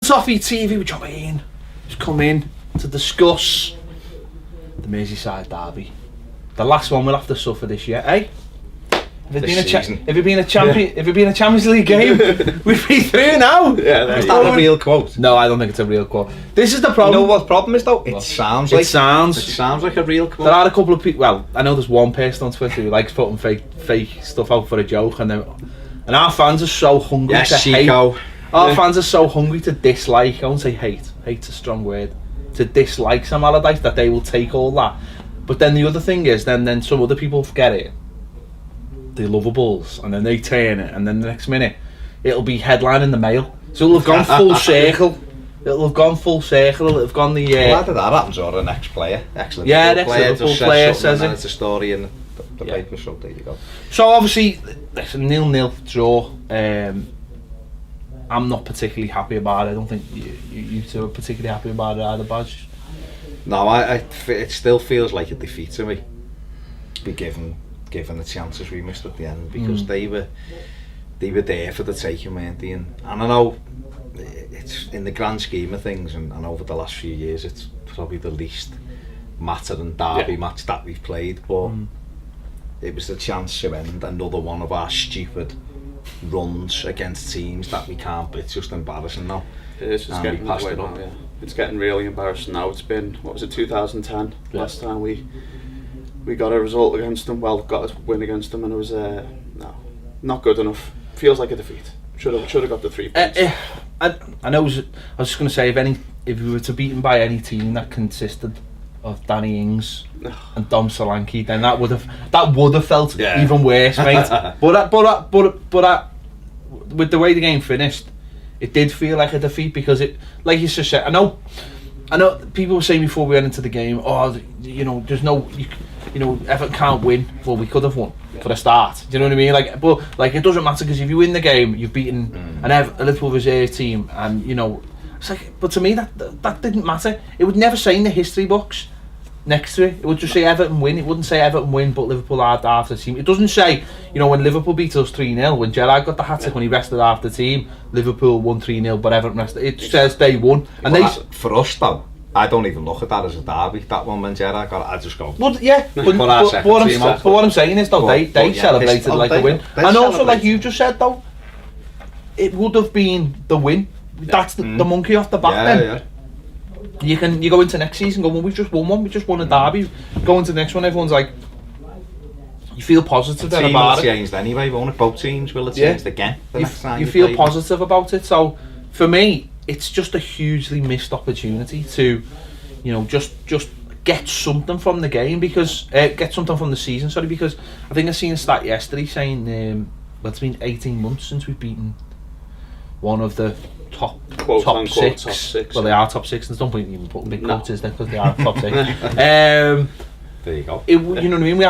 Toffee TV with John Wayne. Just come in to discuss the Merseyside derby. The last one we'll have to suffer this year, eh? If it been a Champions League game, we'd be through now. Yeah, is that a real quote? No, I don't think it's a real quote. This is the problem. You know what the problem is though? It sounds like a real quote. There are a couple of people. Well, I know there's one person on Twitter who likes putting fake stuff out for a joke, and our fans are so hungry to hate. Our fans are so hungry to dislike. I won't say hate. Hate's a strong word. To dislike Sam Allardyce, that they will take all that. But then the other thing is, then some other people forget it. The Lovables, and then they turn it, and then the next minute it'll be headline in the Mail. So it'll have gone full circle. It'll have gone the. Either that happens or an ex-player, excellent. Yeah, the ex-Liverpool player says it. It's a story in the paper, so there you go. So obviously, it's a 0-0 draw. I'm not particularly happy about it. I don't think you two are particularly happy about it either, Badge. No, it still feels like a defeat to me. Be given the chances we missed at the end, because they were there for the taking, weren't they? And I know it's in the grand scheme of things, and over the last few years it's probably the least mattering derby match that we've played, but it was the chance to end another one of our stupid runs against teams that we can't beat. It's just embarrassing now. It is. It's getting that way now. Yeah, it's getting really embarrassing now. It's been, what was it, 2010 last time we got a result against them. Well, got a win against them, and it was not good enough. Feels like a defeat. Should have got the 3 points. I know. I was just going to say, if we were to beaten by any team that consisted of Danny Ings and Dom Solanke, then that would have felt even worse, mate. but with the way the game finished, it did feel like a defeat, because it, like you just said, I know people were saying before we went into the game, there's no, Everton can't win. Well, we could have won for a start. Do you know what I mean? It doesn't matter, because if you win the game, you've beaten a Liverpool reserve team, and it's like. But to me, that didn't matter. It would never say in the history books next to it. It would just say Everton win. It wouldn't say Everton win, but Liverpool are after the team. It doesn't say, when Liverpool beat us 3-0, when Gerrard got the hat-trick when he rested after the team, Liverpool won 3-0, but Everton rested. It says they won. And for us though, I don't even look at that as a derby. That one when Gerrard got it, I just go. But what I'm saying is though, they celebrated like a win. And also, like you just said though, it would have been the win. That's the monkey off the back. You go into next season, well, we just won a derby. Go into the next one, everyone's like, you feel positive then about it. Changed anyway, won't it? Both teams will have changed again the next time. You feel positive about it. So for me, it's just a hugely missed opportunity to, just get something from the game, because get something from the season. Sorry, because I think I seen a stat yesterday saying it's been 18 months since we've beaten one of the top six. Well, they are top six, and there's no point even putting big quotes, is there? Because they are top six. There you go. You know what I mean? We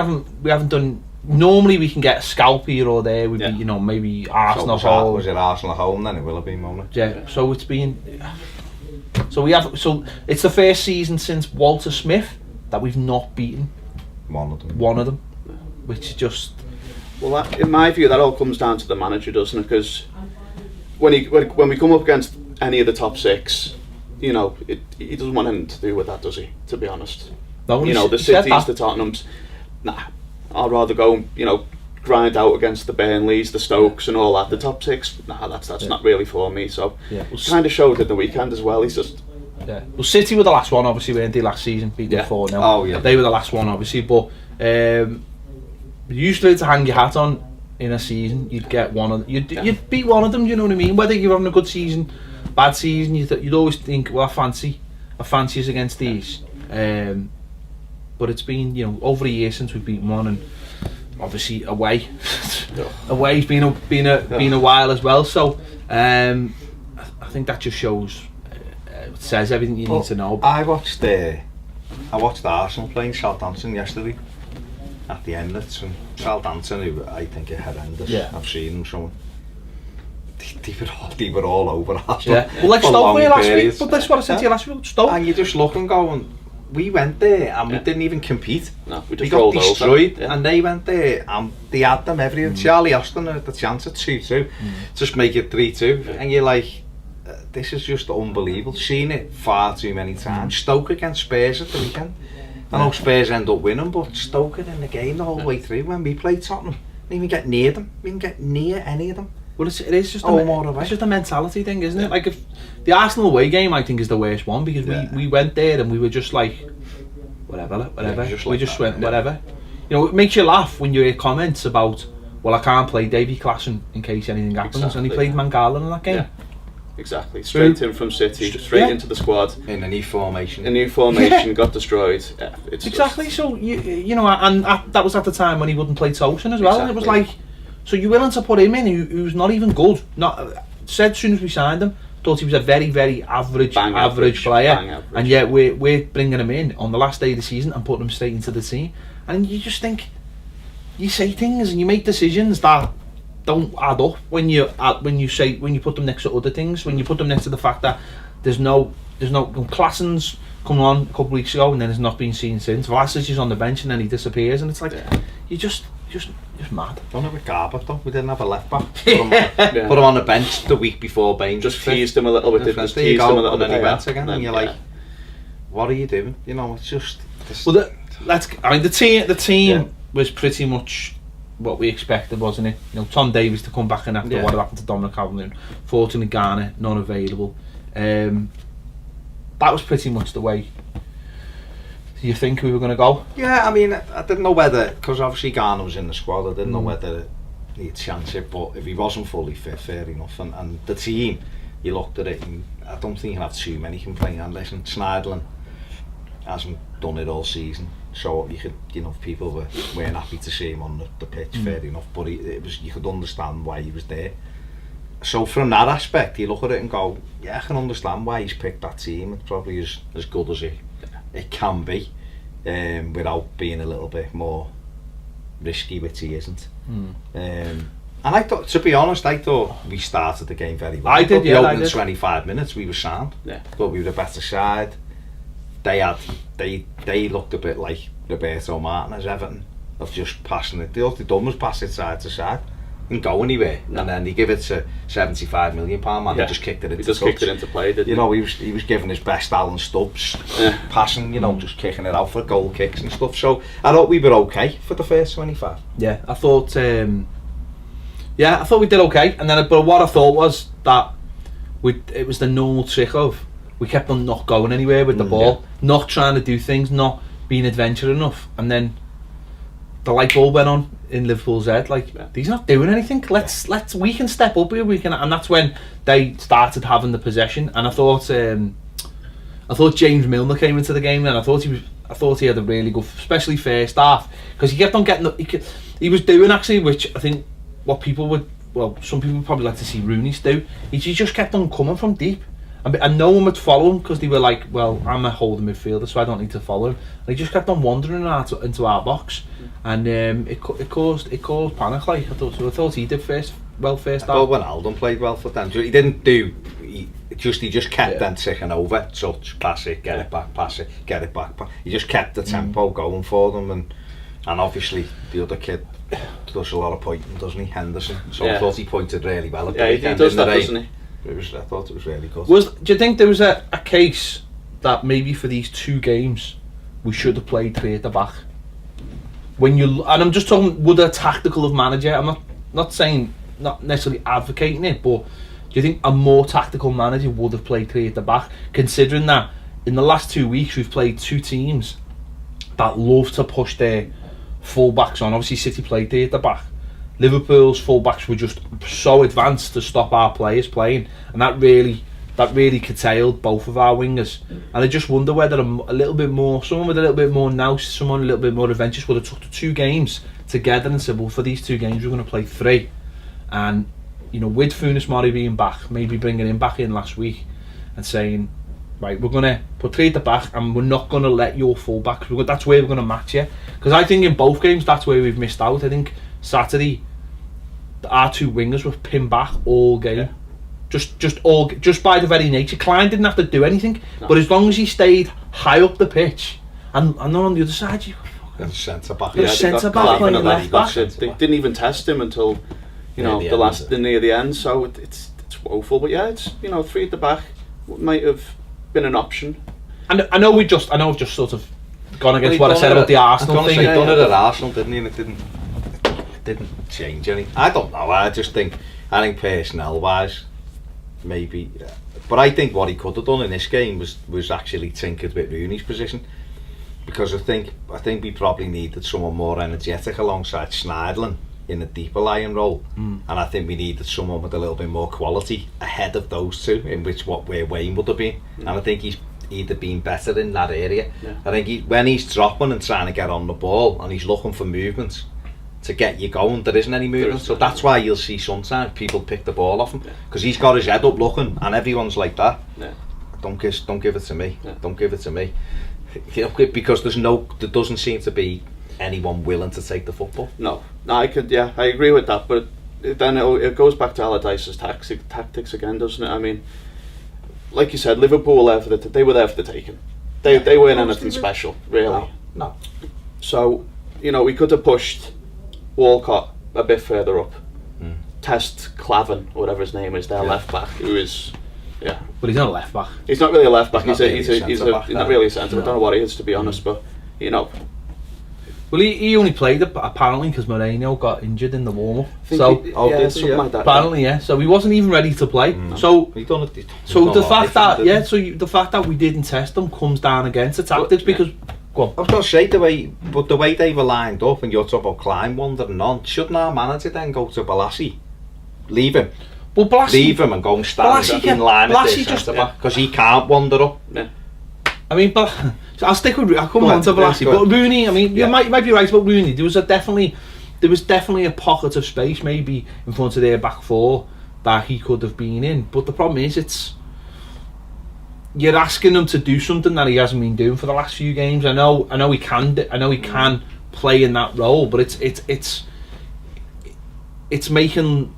haven't done. Normally we can get a scalp here or there. We'd be, maybe Arsenal home. Was it Arsenal home? Then it will have been, won't it? Yeah. So it's been. So it's the first season since Walter Smith that we've not beaten one of them. Which is just. Well, in my view, that all comes down to the manager, doesn't it? Because when we come up against any of the top six, he doesn't want anything to do with that, does he? To be honest, no, the Cities, the Tottenhams. Nah, I'd rather go, grind out against the Burnleys, the Stokes, and all that. The top six, that's not really for me. So kind of showed it the weekend as well. He's just. Yeah. Well, City were the last one, obviously, weren't they, last season? Beat them 4-0. Oh yeah. They were the last one, obviously, but usually to hang your hat on in a season, you'd get one of you'd beat one of them. You know what I mean? Whether you're having a good season, bad season, you'd always think, well, I fancy us against these. But it's been over a year since we've beaten one, and obviously away's been a while as well. So I think that just shows, says everything you need to know. I watched Arsenal playing Southampton yesterday at the Emirates, and Southampton, who I think are horrendous. I've seen them. So they were all over Arsenal. Well, like Stoke were last week, but that's what I said to you last week. Stoke, and you just look and go, we went there and we didn't even compete. No, we got destroyed, and they went there and they had them everywhere. Charlie Austin had the chance at 2-2, just make it 3-2, and you're like, this is just unbelievable. Seen it far too many times. Stoke against Spurs at the weekend. I know Spurs end up winning, but Stoke in the game the whole way through. When we played Tottenham, didn't even get near them. We didn't get near any of them. Well, it is just it's just a mentality thing, isn't it? Like, if the Arsenal away game, I think, is the worst one, because we went there and we were just like, whatever. We just went whatever. You know, it makes you laugh when you hear comments about, well, I can't play Davy Klassen in case anything happens, and he played Mangala in that game. Yeah. Exactly, straight in from City, straight into the squad. In a new formation. Got destroyed. Yeah, it's exactly, just... so, you know, and that was at the time when he wouldn't play Tosin as well, and it was like, so you're willing to put him in, who's not even good. Said as soon as we signed him, thought he was a very, very average player, and yet we're bringing him in on the last day of the season and putting him straight into the team. And you just think, you say things and you make decisions that don't add up when you put them next to other things. When you put them next to the fact that there's no Klassen's come on a couple of weeks ago and then has not been seen since. Vlasic is on the bench and then he disappears, and it's like you just mad. Don't have a Garbutt though. We didn't have a left back. Put him on the bench the week before Bain. Just teased him a little bit. Just teased him a little bit. And then he went again, and you're like, what are you doing? You know, it's just. Well, the team was pretty much what we expected, wasn't it? You know, Tom Davies to come back in after what happened to Dominic Calvert-Lewin. Fortunately, Garner not available. That was pretty much the way. Do you think we were going to go? Yeah, I mean, I didn't know whether, because obviously Garner was in the squad, I didn't know whether he'd chance it, but if he wasn't fully fit, fair enough. And the team, you looked at it, and I don't think you can have too many complaining. And listen, Schneiderlin hasn't done it all season, so you could, you know, people weren't happy to see him on the pitch, fair enough, but you could understand why he was there. So from that aspect, you look at it and go, yeah, I can understand why he's picked that team. It's probably as good as it can be, without being a little bit more risky, which he isn't. And I thought, to be honest, we started the game very well. The opening 25 minutes we were sound. Thought we were the better side. They looked a bit like Roberto Martinez, Everton, of just passing it. All they done was pass it side to side. Didn't go anywhere, and then they give it to £75 million man. He just kicked it into play. Didn't you know, he was giving his best Alan Stubbs passing. You know, just kicking it out for goal kicks and stuff. So I thought we were okay for the first 25. Yeah, I thought we did okay. And then, but what I thought was that it was the normal trick of we kept on not going anywhere with the ball, not trying to do things, not being adventurous enough, and then the light bulb went on in Liverpool's head, like, he's not doing anything, we can step up here, and that's when they started having the possession. And I thought James Milner came into the game, and I thought he had a really good, especially first half, because he kept on getting he was doing actually, which I think what some people would probably like to see Rooney's do. He just kept on coming from deep, and no one would follow him because they were like, well, I'm a holding midfielder, so I don't need to follow him. And he just kept on wandering into our box, and it caused panic. Like I thought he did first half. Well, when Alden played well for them, he didn't do. He just kept them ticking over, touch, pass it, get it back, pass it, get it back. He just kept the tempo going for them, and obviously the other kid does a lot of pointing, doesn't he, Henderson? So I thought he pointed really well at the weekend. He does that, doesn't he? I thought it was really good. Do you think there was a case that maybe for these two games we should have played three at the back? And I'm just talking, would a tactical of manager, I'm not saying, not necessarily advocating it, but do you think a more tactical manager would have played three at the back, considering that in the last 2 weeks we've played two teams that love to push their full-backs on? Obviously City played three at the back. Liverpool's full-backs were just so advanced to stop our players playing, and that really curtailed both of our wingers. And I just wonder whether someone with a little bit more nous, someone a little bit more adventurous would have took the two games together and said, well, for these two games we're going to play three. And, you know, with Funes Mori being back, maybe bringing him back in last week and saying, right, we're going to put three at the back and we're not going to let your full-backs, that's where we're going to match you. Because I think in both games that's where we've missed out. I think Saturday our two wingers were pinned back all game. Just by the very nature. Klein didn't have to do anything, but as long as he stayed high up the pitch, and then on the other side, you got centre back. Playing left back. They didn't even test him until near the end. So it's woeful. But yeah, it's, you know, 3 at the back might have been an option. And I know I've just sort of gone against what I said about the Arsenal thing. He done it at Arsenal, didn't he? And it didn't change anything. I don't know. I think personnel wise, maybe. But I think what he could have done in this game was actually tinkered with Rooney's position, because I think we probably needed someone more energetic alongside Schneiderlin in a deeper lying role, and I think we needed someone with a little bit more quality ahead of those two, in which where Wayne would have been, and I think he'd have been better in that area. I think when he's dropping and trying to get on the ball and he's looking for movements to get you going, there isn't any movement, so that's why you'll see sometimes people pick the ball off him, because he's got his head up looking, and everyone's like that. Don't give it to me. Don't give it to me. Because there doesn't seem to be anyone willing to take the football. No, I agree with that, but then it goes back to Allardyce's tactics again, doesn't it? I mean, like you said, Liverpool were there for the taking. They weren't anything special, really. No. So, you know, we could have pushed Walcott a bit further up. Test Clavin, or whatever his name is, their left back, who is, but he's not a left back. He's not really a left back. He's He's not really a centre. I don't know what he is, to be honest, but you know. Well, he only played apparently because Mourinho got injured in the warm-up. Something like that. Apparently, so he wasn't even ready to play. So the fact that we didn't test him comes down against the tactics, because. Go on. I was going to say the way they were lined up, and you're talking about Klein wandering on. Shouldn't our manager then go to Balassi, leave him? Well, leave him and go and stand in line at this centre back, because he can't wander up. I mean, but I'll stick with. I'll come on to Balassi, but Rooney. I mean, you might be right about Rooney. There was definitely a pocket of space maybe in front of their back four that he could have been in. But the problem is, you're asking him to do something that he hasn't been doing for the last few games. I know he can. I know he can play in that role, but it's making.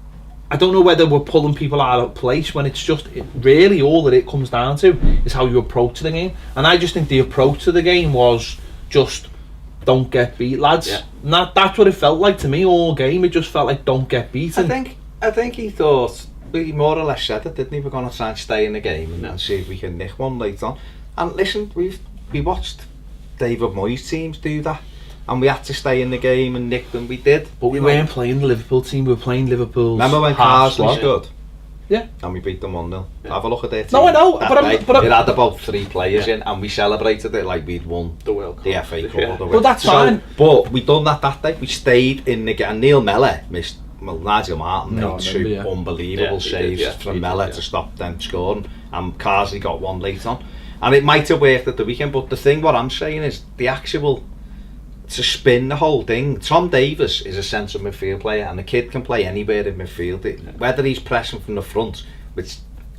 I don't know whether we're pulling people out of place when it's just really all that it comes down to is how you approach the game. And I just think the approach to the game was just don't get beat, lads. And that's what it felt like to me all game. It just felt like don't get beaten. I think he thought, he more or less said it, didn't he? We're going to try and stay in the game and see if we can nick one later on. And listen, we watched David Moyes' teams do that, and we had to stay in the game and nick them. We did, but we weren't playing the Liverpool team. We were playing Liverpool's. Remember when Carsley scored? Yeah. And we beat them 1-0. Have a look at their team. No, I know, but it had about 3 players in, and we celebrated it like we'd won the World Cup, the FA Cup. But that's fine. But we done that day. We stayed in the game. Neil Mellor missed. Well, Nigel Martin made 2 unbelievable saves from Mellor to stop them scoring, and Carsley got 1 late on. And it might have worked at the weekend, but the thing what I'm saying is the actual to spin the whole thing. Tom Davies is a central midfield player, and the kid can play anywhere in midfield. Whether he's pressing from the front,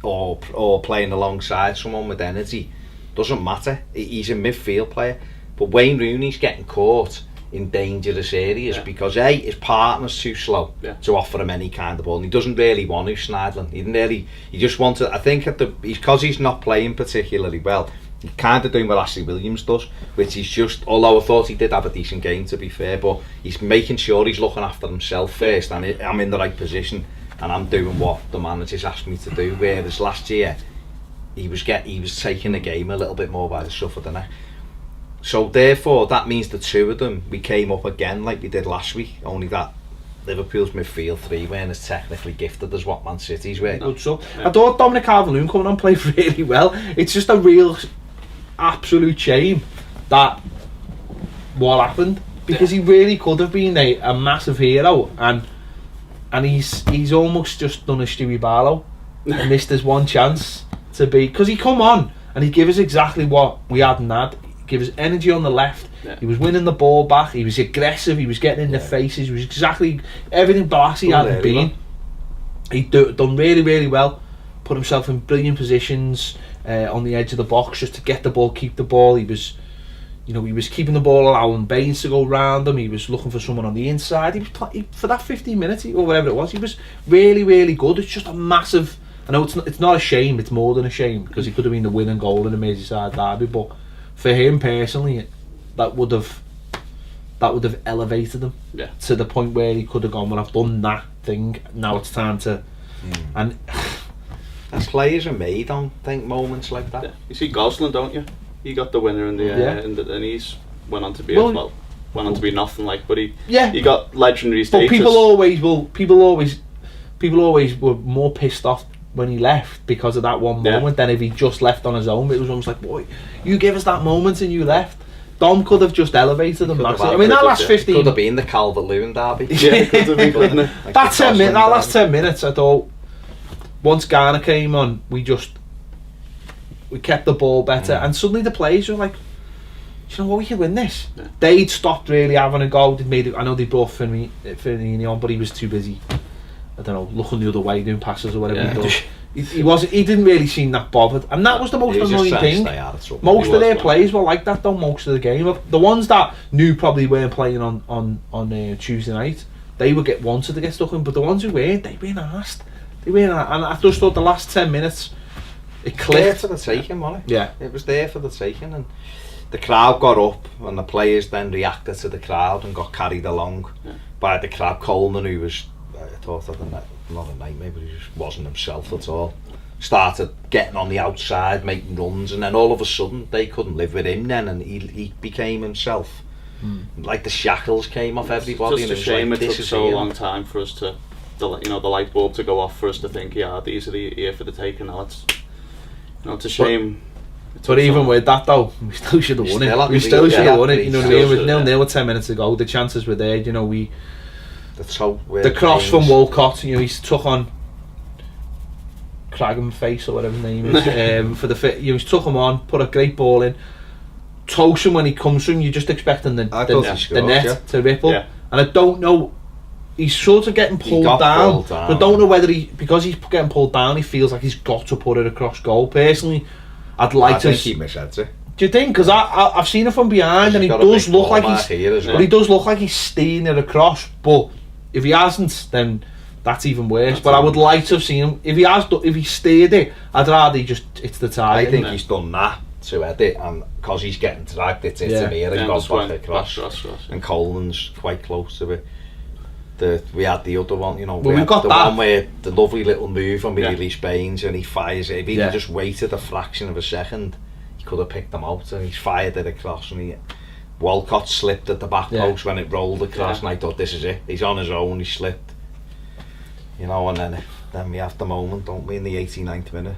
or playing alongside someone with energy, doesn't matter. He's a midfield player. But Wayne Rooney's getting caught in dangerous areas because his partner's too slow to offer him any kind of ball, and he doesn't really want to. Schneiderlin, he just wants to. I think because he's not playing particularly well, he's kind of doing what Ashley Williams does, which is just, although I thought he did have a decent game to be fair, but he's making sure he's looking after himself first, and I'm in the right position and I'm doing what the manager's asked me to do. Whereas last year he was taking the game a little bit more by the scruff of the neck. So therefore that means the two of them, we came up again like we did last week, only that Liverpool's midfield 3 weren't as technically gifted as what Man City's were. Good stuff. I thought Dominic Calvert-Lewin coming on played really well. It's just a real absolute shame that what happened, because he really could have been a massive hero, and he's almost just done a Stewie Barlow and missed his one chance to be, because he come on and he gave us exactly what we hadn't had. Give us energy on the left. He was winning the ball back. He was aggressive. He was getting in the faces. He was exactly everything Balassi hadn't been. He done really, really well. Put himself in brilliant positions on the edge of the box just to get the ball, keep the ball. He was keeping the ball, allowing Baines to go round him. He was looking for someone on the inside. For that 15 minutes or whatever it was, he was really, really good. It's just a massive. I know it's not a shame. It's more than a shame, because he could have been the winning goal in the Merseyside derby, but for him personally, that would have elevated him to the point where he could have gone, well, I've done that thing, now it's time to. And As players are made on moments like that. Yeah. You see Gosling, don't you? He got the winner in the and he's went on to be went on to be nothing like, but he got legendary status. But people always were more pissed off when he left because of that one moment than if he just left on his own. It was almost like, boy, you gave us that moment and you left. Dom could have just elevated him massively. I mean, that last 15... Could have been the Calvert-Lewin derby. Yeah, it could have been, couldn't it? Like that last 10 minutes, I thought, once Garner came on, we kept the ball better, and suddenly the players were like, you know what, we could win this. Yeah. They'd stopped really having a go. I know they brought Firmino on, but he was too busy, I don't know, looking the other way, doing passes or whatever he does. He didn't really seem that bothered, and that was the most annoying thing. Most of their players were like that though, most of the game. The ones that knew probably weren't playing on Tuesday night, they would wanted to get stuck in, but the ones who weren't, they weren't asked. And I just thought the last 10 minutes, it clicked. There for the taking, wasn't it? Yeah. It was there for the taking, and the crowd got up, and the players then reacted to the crowd and got carried along by the crowd. Coleman, who was, I thought, not a nightmare, but he just wasn't himself at all. Started getting on the outside, making runs, and then all of a sudden they couldn't live with him then, and he became himself. Like the shackles came off everybody. It's just a shame it took so long time for us to, the light bulb to go off for us to think, these are here for the taking. Now it's a shame. But even with that though, we still should have won it. We still should have won it. You know what I mean? With 0-0 with 10 minutes to go, the chances were there. You know, the cross from Walcott. You know, he took on Cragham Face or whatever his name is for the fit. You know, he took him on, put a great ball in. Towson, when he comes from, you're just expecting the net to ripple, and I don't know. He's sort of getting pulled down. But I don't know whether because he's getting pulled down, he feels like he's got to put it across goal. Personally, I think he misheads it. Do you think? Because I've seen it from behind, and he does look like he does look like he's steering it across. But if he hasn't, then that's even worse. But I would like to have seen him. If he steered it, I'd rather it's the target. I think he's done that to edit, and because he's getting dragged, it's him here and gone back across. And Coleman's quite close to it. We had the other one, you know, we had the one where the lovely little move on Billy Baines, and he fires it. If he just waited a fraction of a second, he could have picked them out, and he's fired it across, and Walcott slipped at the back post when it rolled across, and I thought, this is it. He's on his own, he slipped. You know, and then we have the moment, don't we, in the 89th minute.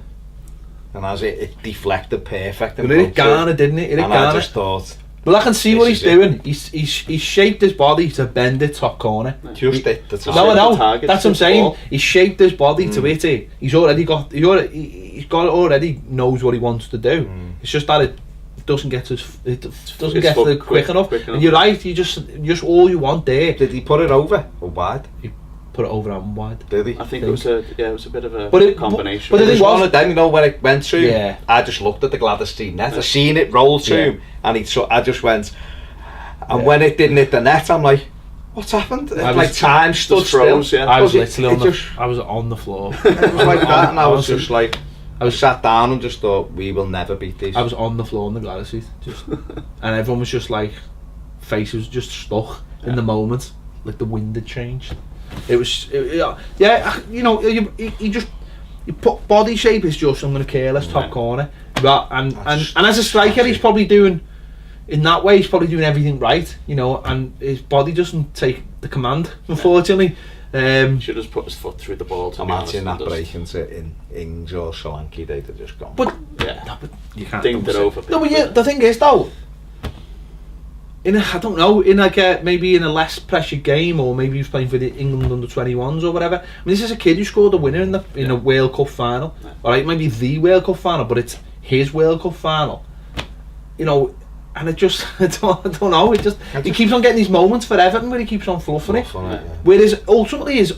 And as it deflected perfect. But it Garner, didn't it? I just thought... Well, I can see what he's doing. He's shaped his body to bend it top corner. Just it. That's what I'm saying. He's shaped his body to hit it. He's already knows what he wants to do. It's just that it doesn't get to quick enough. And you're right. You just all you want there. Did he put it over or wide? He put it over and wide. Did he? I think it was a bit of a combination. But it was one of them, you know, when it went through. Yeah. I just looked at the Gladys-Street net. I seen it roll through him, and I just went. And when it didn't hit the net, I'm like, what's happened? Like time stood still. I was literally I was on the floor. It was like that, and I was just like, I sat down and just thought, we will never beat these. I was on the floor in the Gladys-Street, and everyone was just like, faces was just stuck in the moment, like the wind had changed. It was, you know, you just, you put body shape is just, I'm going to careless top corner, but and as a striker, he's probably doing, in that way, he's probably doing everything right, you know, and his body doesn't take the command, unfortunately. Should have put his foot through the ball. Imagine that break into Ings or Solanke, they'd have just gone. But you can't think it over. No, but the thing is though, I don't know, in like maybe in a less pressured game, or maybe he was playing for the England under-21s or whatever. I mean, this is a kid who scored a winner in a World Cup final. Alright, maybe the World Cup final, but it's his World Cup final. You know, and it just, I don't know, he keeps on getting these moments for Everton where he keeps on fluffing it. Whereas ultimately his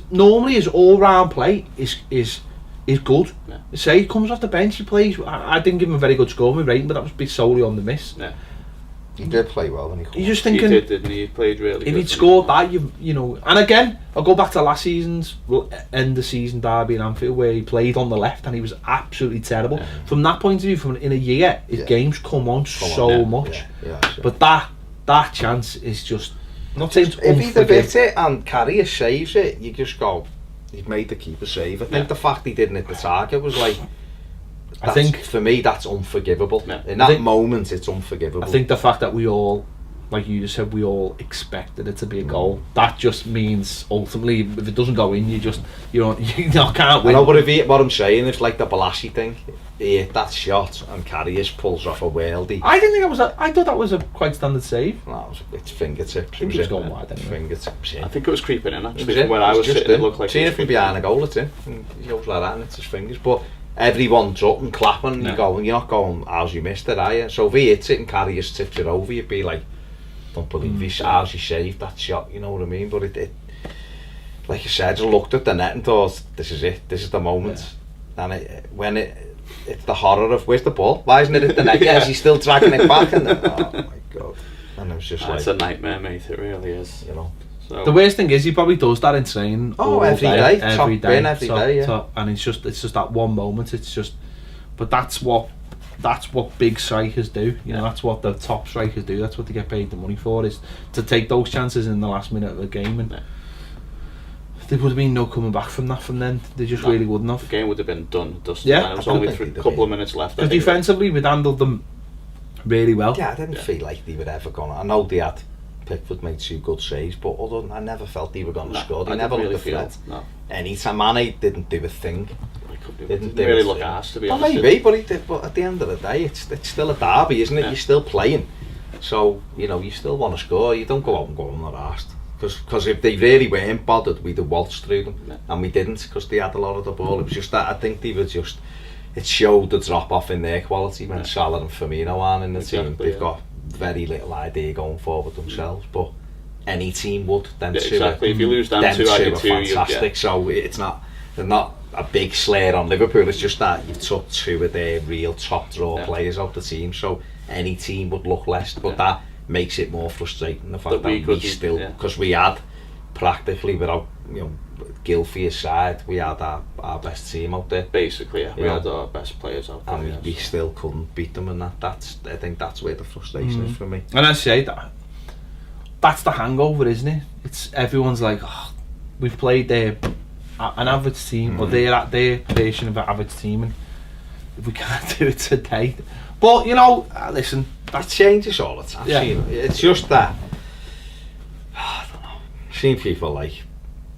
all-round play is good. Say he comes off the bench, he plays. I didn't give him a very good score, my rating, but that was based solely on the miss. He did play well when he came. You're just thinking, he did, didn't he? He played really good. If he'd scored that, you know, and again, I'll go back to last season's end of season derby in Anfield where he played on the left and he was absolutely terrible. From that point of view, in a year, his games come on so much. But that chance is just not saying if he'd have hit it and Carrier saves it, you just go, he's made the keeper save. I think the fact he didn't hit the target was like, I think for me that's unforgivable. In that moment, it's unforgivable. I think the fact that we all, like you just said, we all expected it to be a goal. That just means ultimately, if it doesn't go in, you can't win. I know, but what I'm saying is like the Balassi thing. He hit that shot and Karius pulls off a worldie. I didn't think it was. I thought that was a quite standard save. No, it's fingertips. I think it was going wide anyway. Fingertips. I think it was creeping in actually. From where I was sitting, it looked like. Seeing it from behind a goal, it's in. He goes like that and it's his fingers, but. Everyone's up and clapping, you're not going, how's you missed it, are you? So if he hits it and Karius tips it over, you'd be like, don't believe how's he saved that shot, you know what I mean? But it like you said, I looked at the net and thought, this is it, this is the moment. And it's the horror of, where's the ball? Why isn't it at the net? Is he still dragging it back? And then, oh my God. And it was just it's a nightmare, mate, it really is. You know. So. The worst thing is he probably does that in training. Every day, and it's just that one moment. It's just, but that's what big strikers do. You know, that's what the top strikers do. That's what they get paid the money for, is to take those chances in the last minute of the game. And there would have been no coming back from that from then. They just really wouldn't have. The game would have been done. Dusted. Yeah, it was only a couple of minutes left. Because defensively, we'd handled them really well. Yeah, I didn't feel like they were ever gonna. I know they had. Pickford made 2 good saves, but other than I never felt they were going to score. They never looked a threat. Anytime Mane didn't do a thing. Didn't really look asked, to be honest. Maybe, but he did. But at the end of the day, it's still a derby, isn't it? You're still playing, so you know you still want to score. You don't go out and go on the asked. Because if they really weren't bothered, we'd have waltzed through them, and we didn't because they had a lot of the ball. It was just that I think they were just. It showed the drop off in their quality when Salah and Firmino aren't in the team. They've got very little idea going forward themselves, but any team would. Then exactly. If you lose them two out of 2, fantastic. So it's not a big slur on Liverpool. It's just that you've took 2 of their real top draw players out the team. So any team would look less, but that makes it more frustrating. The fact that we still, because we had practically without Gylfi aside, we had our best team out there. Basically, we had our best players out there. And we still couldn't beat them, and I think that's where the frustration is for me. And I say that's the hangover, isn't it? It's everyone's like, oh, we've played an average team, or they're at their version of an average team, and we can't do it today. But listen, that changes all the time. Yeah. It's just that I don't know. Seeing people like,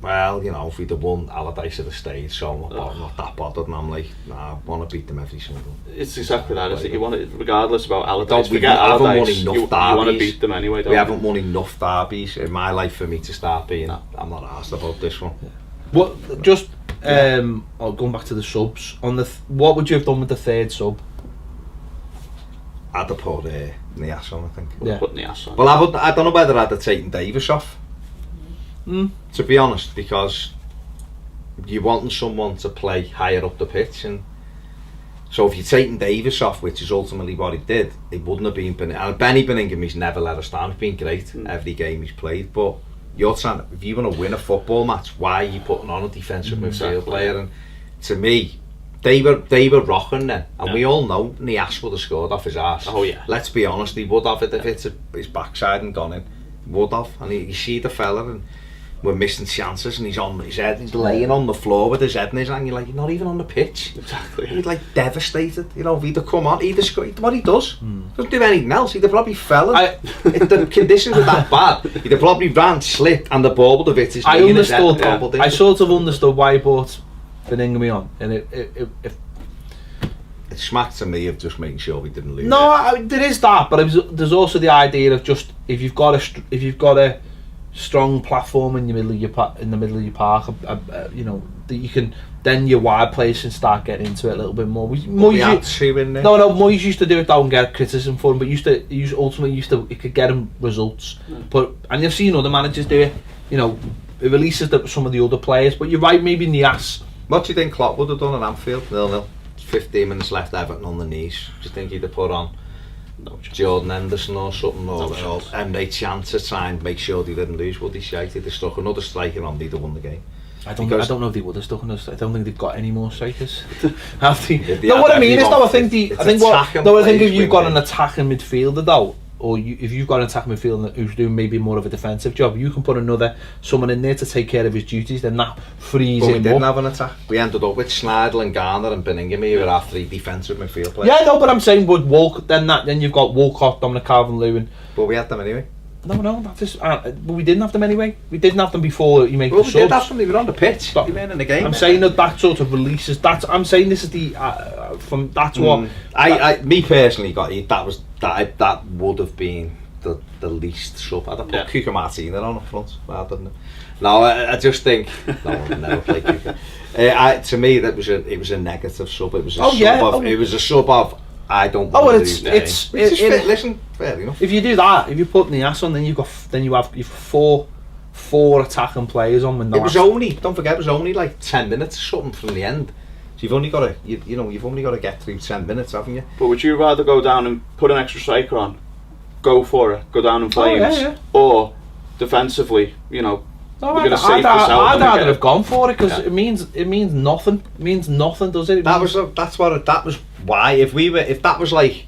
well, if we'd have won Allardyce at the stage, so I'm not that bothered, and I'm like, nah, I want to beat them every single. It's exactly that, isn't it? You want it, regardless about Allardyce. We haven't won enough derbies. You want to beat them anyway, don't we? Haven't won enough derbies in my life for me to start being. I'm not asked about this one. What? Just going back to the subs. What would you have done with the third sub? I'd have put Nias on, I think. Put Nias on. Well, I don't know whether I'd have taken Davis off. To be honest, because you want someone to play higher up the pitch, and so if you're taking Davis off, which is ultimately what he did, it wouldn't have been. And Benny Bellingham, he's never let us down. He's been great every game he's played, but you're trying. If you want to win a football match, why are you putting on a defensive midfield player? And to me, they were rocking then, and we all know Nias would have scored off his arse. Oh yeah. Let's be honest, he would have it if it's his backside and gone in. Would have, and you see the fella and. We're missing chances, and he's on his head. He's laying on the floor with his head in his hand. You're like, you're not even on the pitch. Exactly. He'd like devastated. If he'd have come on, he'd have scored. What he does, doesn't do anything else. He'd have probably fell. If the conditions were that bad, he'd have probably ran, slipped, and the ball would have hit his knee in his head. I sort of understood why he brought Bellingham on, and it smacked to me of just making sure we didn't lose. No, there is that, but there's also the idea of just if you've got a strong platform in the middle of your park, that you can, then your wide players can start getting into it a little bit more. Moyes used to do it though and get criticism for him, but it could get him results. And you've seen other managers do it. It releases some of the other players. But you're right, maybe Nias. What do you think Klopp would have done at Anfield? 0-0. 15 minutes left, Everton on the knees. Do you think he'd have put on Jordan Henderson or something, and they chance to try and make sure they didn't lose? Would he shite? They'd have stuck another striker on, they'd have won the game. I don't know if they would have stuck on us. I don't think they've got any more strikers. Have they? No, what I mean is though, I think if you've got an attacking midfielder though, or if you've got an attacking midfielder who's doing maybe more of a defensive job, you can put someone in there to take care of his duties, then that frees him up. We didn't have an attack. We ended up with Schneidel and Garner and Benningham who were our 3 defensive midfield players. Yeah, no, but I'm saying with then you've got Walcott, Dominic Calvert-Lewin. But we had them anyway. No, that is. But we didn't have them anyway. We didn't have them before you make the subs. We did have them. They were on the pitch. They weren't in the game. I'm saying that sort of releases. I'm saying this is the That's what. Me personally that would have been the least sub. I'd have put Cuca Martina on up front rather than. No, I just think no one would never play Cuca. To me, it was a negative sub. It was a sub of. I don't want to lose the game. Listen, fair enough. If you do that, if you put Nias on, then you have four attacking players on. When don't forget, it was only like 10 minutes or something from the end. So you've only got to, you've only got to get through 10 minutes, haven't you? But would you rather go down and put an extra striker on, go for it, go down in flames, or defensively, we're going to save this out? I'd rather have gone for it because it means nothing. It means nothing, does it? That was why if that was like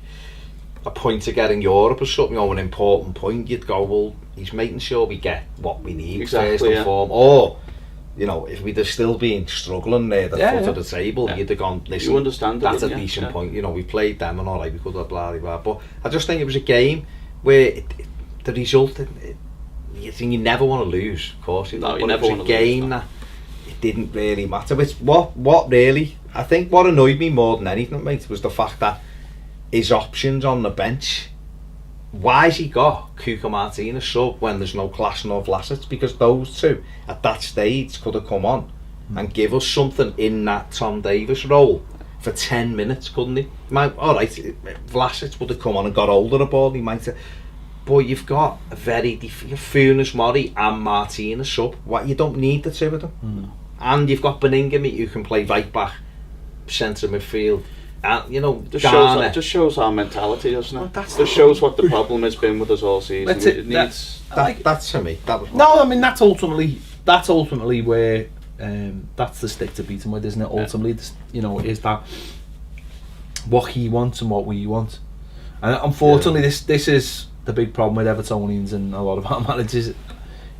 a point to get in Europe or something, or an important point, you'd go, well, he's making sure we get what we need first and foremost. Or if we'd have still been struggling there, the foot of the table, you'd have gone, listen, you understand that's a decent point. We played them and alright, we could have blah blah. But I just think it was a game where the result. You never want to lose, of course. No, you never want to lose. It was a game that it didn't really matter. Which what really, I think what annoyed me more than anything, mate, was the fact that his options on the bench. Why has he got Cuca Martina sub when there's no Klassen or Vlasic? Because those two at that stage could have come on and give us something in that Tom Davis role for 10 minutes, couldn't he? Alright, Vlasic would have come on and got hold of the ball. He might have. But you've got a very Funes Mori and Martina sub. What, you don't need the two of them. And you've got Benningham who can play right back, centre midfield. And just shows our mentality, doesn't it? Just shows what the problem has been with us all season. That's for me. That was no, I mean that's ultimately where that's the stick to beat him with, isn't it? Ultimately, is that what he wants and what we want. And unfortunately, this is the big problem with Evertonians and a lot of our managers,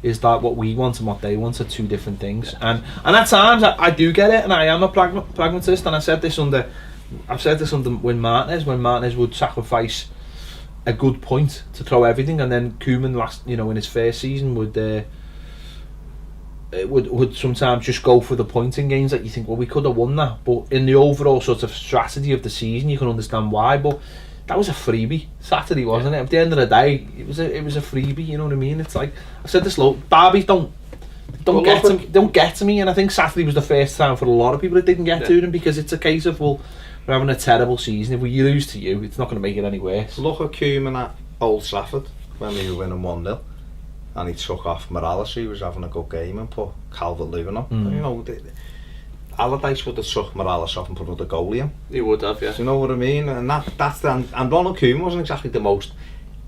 is that what we want and what they want are two different things. And at times I do get it, and I am a pragmatist, and I've said this under when Martinez would sacrifice a good point to throw everything, and then Koeman in his first season would sometimes just go for the point in games that you think, well, we could have won that, but in the overall sort of strategy of the season you can understand why. But that was a freebie Saturday, wasn't it? At the end of the day, it was a freebie. You know what I mean? It's like I said this. Derbies don't get to me, and I think Saturday was the first time for a lot of people it didn't get to them, because it's a case of, well, we're having a terrible season. If we lose to you, it's not going to make it any worse. Look at Koeman at Old Trafford when we were winning 1-0, and he took off Morales, who was having a good game, and put Calvert-Lewin on. Allardyce would have took Morales off and put another goalie in. He would have, yeah. Do you know what I mean? And and Ronald Koeman wasn't exactly the most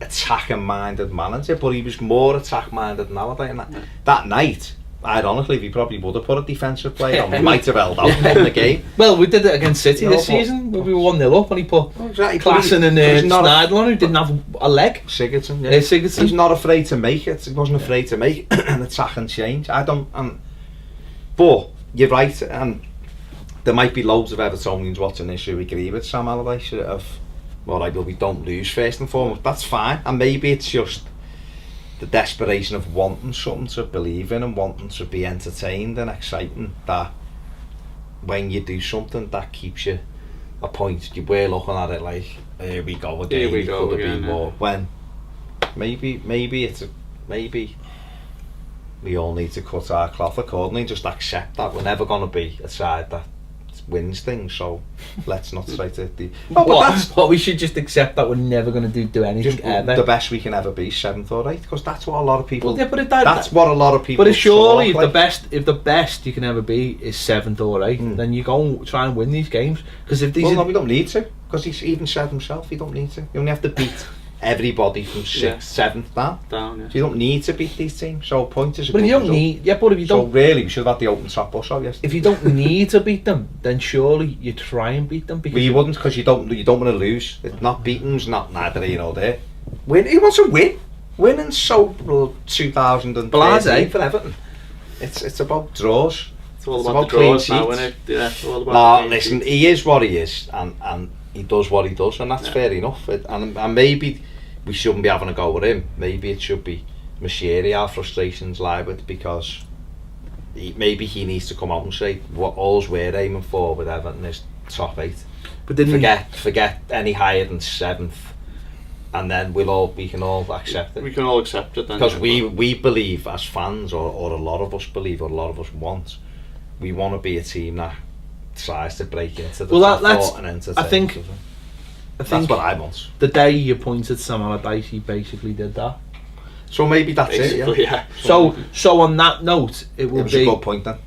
attacking-minded manager, but he was more attack-minded than Allardyce. And that night, ironically, he probably would have put a defensive player on. We might have held out in the game. Well, we did it against City this season. We were 1-0 up, and he put Klassen and Schneidel on, who didn't have a leg. Sigurdsson, yeah. Sigurdsson. He's not afraid to make it. He wasn't afraid to make an attack and change. But you're right, and there might be loads of Evertonians watching this who agree with Sam Allardyce of, we don't lose first and foremost. That's fine, and maybe it's just the desperation of wanting something to believe in and wanting to be entertained and exciting, that when you do something that keeps you a point, we're looking at it like, here we go again, could have been more. When maybe we all need to cut our cloth accordingly, just accept that we're never going to be a side that wins things, so let's not try to but we should just accept that we're never going to do anything ever. The best we can ever be 7th or 8th, because that's what a lot of people that's what a lot of people. But surely if the best you can ever be is 7th or 8th, then you go and try and win these games, because if these we don't need to, because he's even said himself, you don't need to. You only have to beat everybody from 6th, 7th down. Yeah. So you don't need to beat these teams. So point is a but good if you don't result. but if you don't, so really we should have had the open top bus out yesterday. If you don't need to beat them, then surely you try and beat them, because you wouldn't, because you don't want to lose. It's not beating's not neither here nor there. Win. He wants to win. Winning so 2013 Blasé. for Everton. It's about draws. It's all It's about the clean draws now, sheets. isn't it? Yeah, it's all about No, the clean listen, sheets. he is what he is, and he does what he does, and that's fair enough. And maybe we shouldn't be having a go with him. Maybe it should be Mashiri our frustrations lie with, because maybe he needs to come out and say what all's we're aiming for with Everton is top 8. But didn't Forget any higher than 7th, and then we can all accept it. We can all accept it then. Because yeah, we believe as fans, or a lot of us believe, or a lot of us want, we want to be a team that tries to break into the top four and entertain. I think that's what I want. the day you appointed Sam Allardyce, he basically did that. So maybe that's it. Yeah. basically, yeah. So on that note, it will was be a good point then.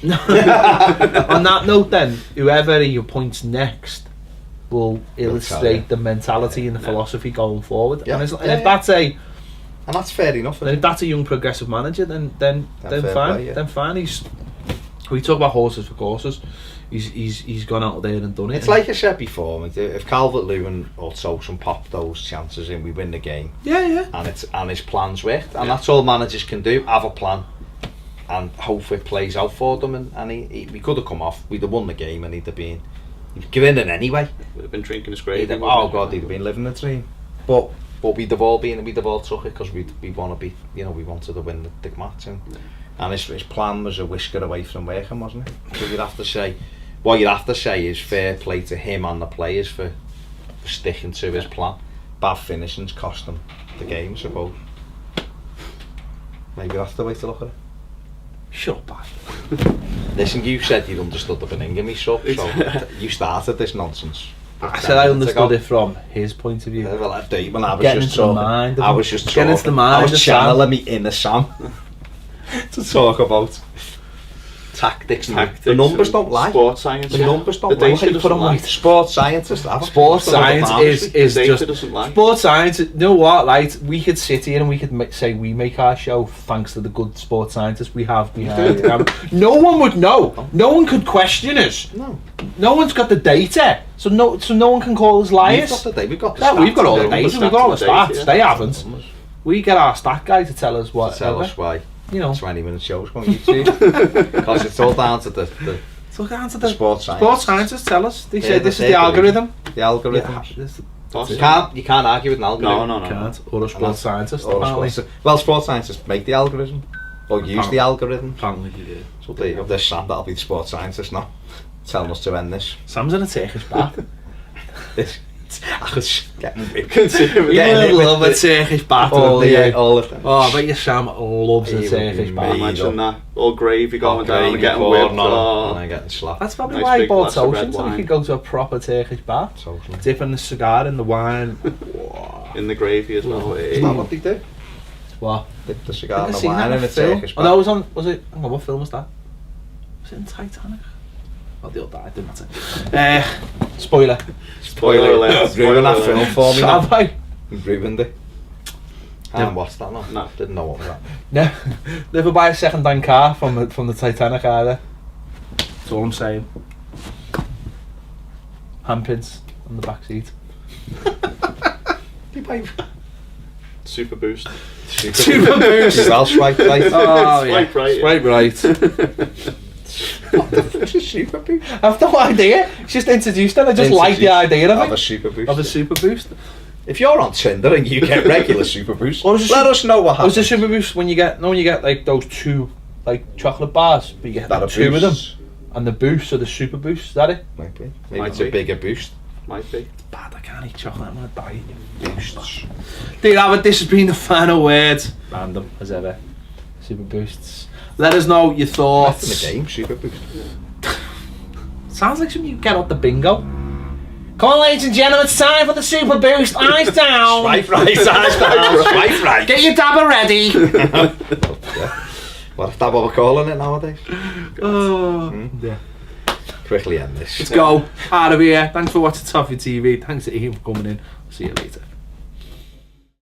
on that note then, whoever he appoints next will illustrate the mentality and the philosophy going forward. Yeah. And if that's a And that's fair enough. if that's a young progressive manager, then fair fine. play, yeah. Then fine. We talk about horses for courses. He's gone out there and done it. It's like I said before, mate, if Calvert-Lewin or Tosun pop those chances in, we win the game. Yeah. And his plans worked, and that's all managers can do. Have a plan, and hopefully it plays out for them. And we could have come off. We'd have won the game, and he'd given in anyway. We'd have been drinking his gravy. He'd have been living the dream. But we'd have all took it because we want to be, we wanted to win the match, and his plan was a whisker away from working, wasn't it? So you'd have to say is fair play to him and the players for sticking to his plan. Bad finishings cost them the game, I suppose. Maybe that's the way to look at it. Shut up. Listen, you said you'd understood the Beningame sub, so you started this nonsense. I said I understood it from his point of view. Well, I do, when I was Getting just into the talking. mind of I him. was just Getting talking. into the mind I of was Sam. channeling me inner Sam to talk about tactics. The numbers don't lie. Sports science. The numbers don't The lie. data doesn't lie. Sports scientists. Sports science is The data just doesn't lie. sports science. You know what? Like, we could sit here and we could say we make our show thanks to the good sports scientists we have behind the camera. No one would know. No one could question us. No one's got the data, so no one can call us liars. We've got the Yeah, we've got all the the data. stats We've got all the and the data, stats. yeah. They haven't. We get our stat guy to tell us what. Tell us why. 20-minute shows on YouTube, because it's all down to the So down to the sports sports scientists tell us. They say this is the algorithm. The algorithm. Yeah, You can't argue with an algorithm. No. can't. Or a sports scientist. Or a Apparently. well, sports scientists make the algorithm or use the algorithm. Apparently they do. So there you go. There's Sam. That'll be the sports scientist now, telling us to end this. Sam's in a Turkish bath. I was getting whipped. You love a Turkish bath. All don't you? all of them. Oh, I bet you Sam loves a He would Turkish be bath. made Imagine up. that. All gravy going down and Gravy getting pouring whipped. on and Oh. then getting slapped. That's probably Nice why he big bought glass of red Ocean, so he wine. could go to a proper Turkish bath. Totally. Dipping the cigar in the wine. In the gravy as well. Is that what they do? What? Dip the I cigar think in I've the seen wine that and in a a film. Turkish Oh no, bath. was it? Hang on, what film was that? Was it in Titanic? Oh, they all died, didn't matter. Spoiler. Spoiler alert. Ruined that film for me. Have I? You ruined it. I haven't watched that now. No. Didn't know what was that. No. Never buy a second-hand car from the Titanic either. That's all I'm saying. Handpins on the back seat. Super boost. Super boost. Well, swipe right. Oh yeah. Swipe right, yeah. Swipe right. Super boost. I've no idea. It's just introduced and I just like the idea of Of a it. super boost. Of a super boost. If you're on Tinder and you get regular super boost, What was the let us know what Was happens. a super boost when you get like those two like chocolate bars, but you get That like a two of them, boost? and the boosts are the super boosts. Is that it? Might be. Maybe Might it's a be. bigger boost. Might be. Bad, I can't eat chocolate. I'm gonna die. Boosts. There you have it. This has been the final word. Random as ever. Super boosts. Let us know your Left in thoughts. the game, super boost. Sounds like something you get off the bingo. Come on, ladies and gentlemen, it's time for the super boost. Eyes down. Swipe right, eyes down, swipe right. Get your dabber ready. What if that's what we're calling it nowadays? Oh, yeah. Quickly end this. Let's go. Out of here. Thanks for watching Toffee TV. Thanks to Ian for coming in. See you later.